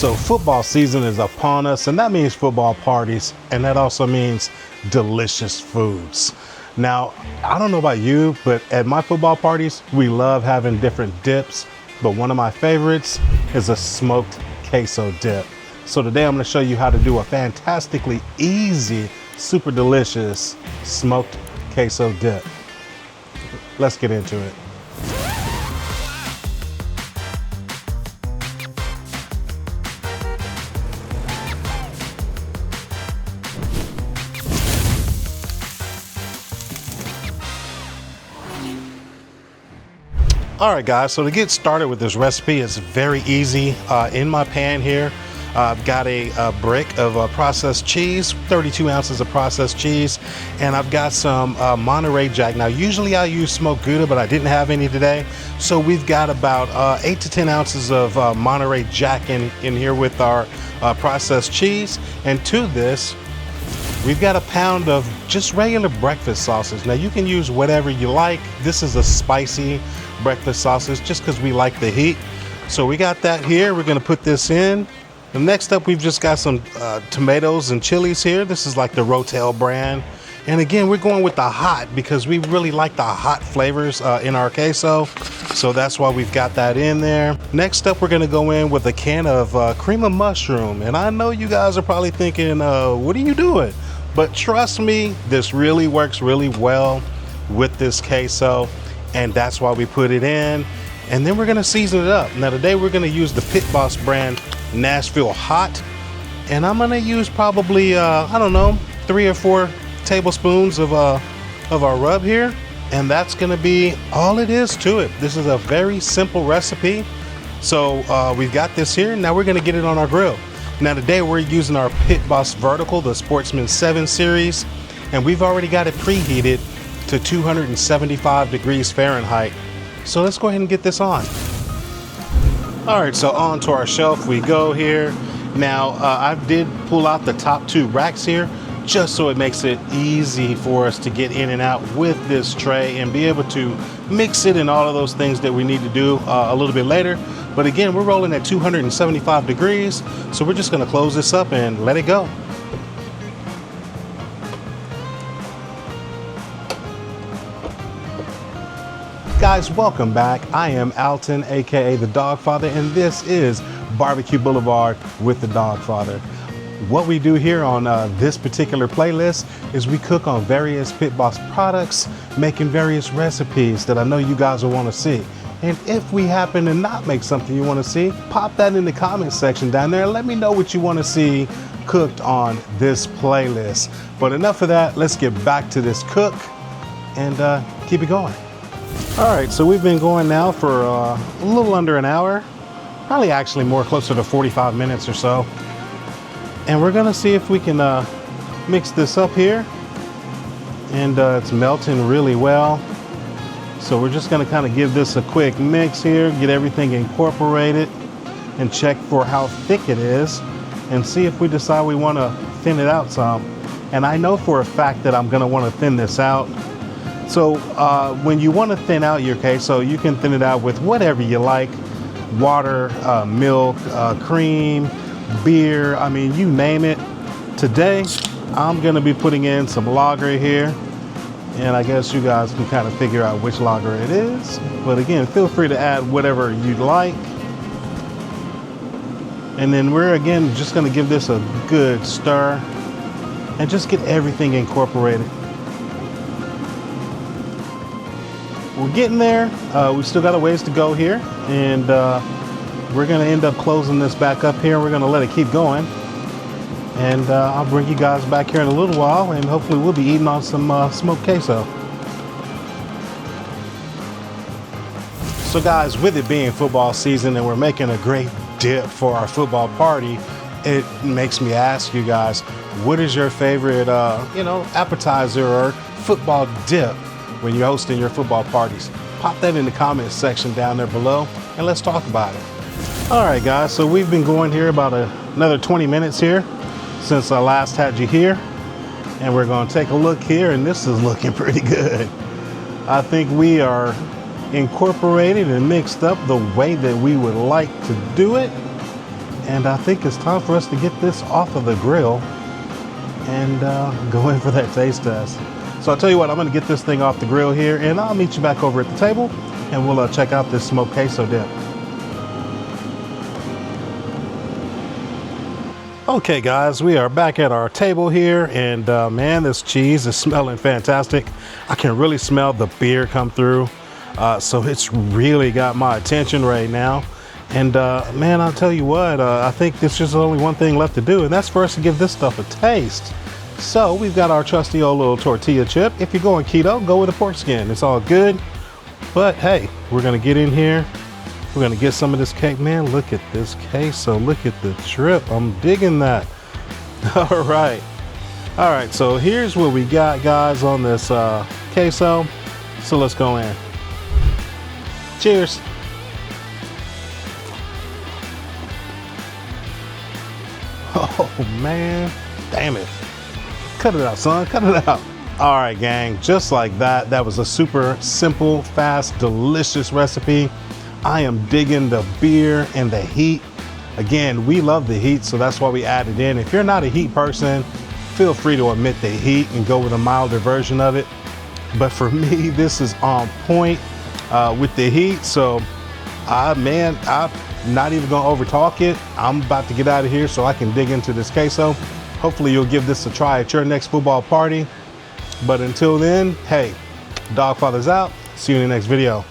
So football season is upon us, and that means football parties, and that also means delicious foods. Now, I don't know about you, but at my football parties, we love having different dips, but one of my favorites is a smoked queso dip. So today I'm going to show you how to do a fantastically easy, super delicious smoked queso dip. Let's get into it. All right, guys, so to get started with this recipe, it's very easy. In my pan here, I've got a brick of processed cheese, 32 ounces of processed cheese, and I've got some Monterey Jack. Now, usually I use smoked Gouda, but I didn't have any today. So we've got about 8 to 10 ounces of Monterey Jack in here with our processed cheese. And to this, we've got a pound of just regular breakfast sausage. Now, you can use whatever you like. This is a spicy breakfast sausage just because we like the heat. So we got that here. We're going to put this in. The next up, we've just got some tomatoes and chilies here. This is like the Rotel brand. And again, we're going with the hot because we really like the hot flavors in our queso. So that's why we've got that in there. Next up, we're going to go in with a can of cream of mushroom. And I know you guys are probably thinking, what are you doing? But trust me, this really works really well with this queso. And that's why we put it in. And then we're gonna season it up. Now today we're gonna use the Pit Boss brand Nashville Hot. And I'm gonna use probably, I don't know, 3 or 4 tablespoons of our rub here. And that's gonna be all it is to it. This is a very simple recipe. So we've got this here. Now we're gonna get it on our grill. Now today we're using our Pit Boss Vertical, the Sportsman 7 series. And we've already got it preheated to 275 degrees Fahrenheit. So let's go ahead and get this on. All right, so on to our shelf we go here. Now, I did pull out the top 2 racks here just so it makes it easy for us to get in and out with this tray and be able to mix it and all of those things that we need to do a little bit later. But again, we're rolling at 275 degrees, so we're just gonna close this up and let it go. Guys, welcome back. I am Alton, aka the Dogfather, and this is Barbecue Boulevard with the Dogfather. What we do here on this particular playlist is we cook on various Pit Boss products, making various recipes that I know you guys will want to see. And if we happen to not make something you want to see, pop that in the comment section down there and let me know what you want to see cooked on this playlist. But enough of that, let's get back to this cook and keep it going. All right, so we've been going now for a little under an hour, probably actually more closer to 45 minutes or so. And we're gonna see if we can mix this up here. And it's melting really well. So we're just gonna kind of give this a quick mix here, get everything incorporated and check for how thick it is and see if we decide we wanna thin it out some. And I know for a fact that I'm gonna wanna thin this out. So when you want to thin out your queso, you can thin it out with whatever you like. Water, milk, cream, beer, I mean, you name it. Today, I'm going to be putting in some lager here. And I guess you guys can kind of figure out which lager it is. But again, feel free to add whatever you'd like. And then we're, again, just going to give this a good stir and just get everything incorporated. We're getting there. We've still got a ways to go here, and we're going to end up closing this back up here. We're going to let it keep going, and I'll bring you guys back here in a little while, and hopefully we'll be eating on some smoked queso. So guys, with it being football season and we're making a great dip for our football party, it makes me ask you guys, what is your favorite appetizer or football dip when you're hosting your football parties? Pop that in the comments section down there below and let's talk about it. All right, guys, so we've been going here about another 20 minutes here since I last had you here. And we're gonna take a look here, and this is looking pretty good. I think we are incorporated and mixed up the way that we would like to do it. And I think it's time for us to get this off of the grill and go in for that taste test. So I'll tell you what, I'm gonna get this thing off the grill here and I'll meet you back over at the table and we'll check out this smoked queso dip. Okay guys, we are back at our table here and man, this cheese is smelling fantastic. I can really smell the beer come through. So it's really got my attention right now. And man, I'll tell you what, I think there's just only one thing left to do, and that's for us to give this stuff a taste. So we've got our trusty old little tortilla chip. If you're going keto, go with a pork skin. It's all good. But hey, we're gonna get in here. We're gonna get some of this cake. Man, look at this queso. Look at the drip. I'm digging that. All right. All right, so here's what we got, guys, on this queso. So let's go in. Cheers. Oh man, damn it. Cut it out, son, cut it out. All right, gang, just like that. That was a super simple, fast, delicious recipe. I am digging the beer and the heat. Again, we love the heat, so that's why we added in. If you're not a heat person, feel free to omit the heat and go with a milder version of it. But for me, this is on point with the heat. So, man, I'm not even gonna overtalk it. I'm about to get out of here so I can dig into this queso. Hopefully you'll give this a try at your next football party. But until then, hey, Dogfather's out. See you in the next video.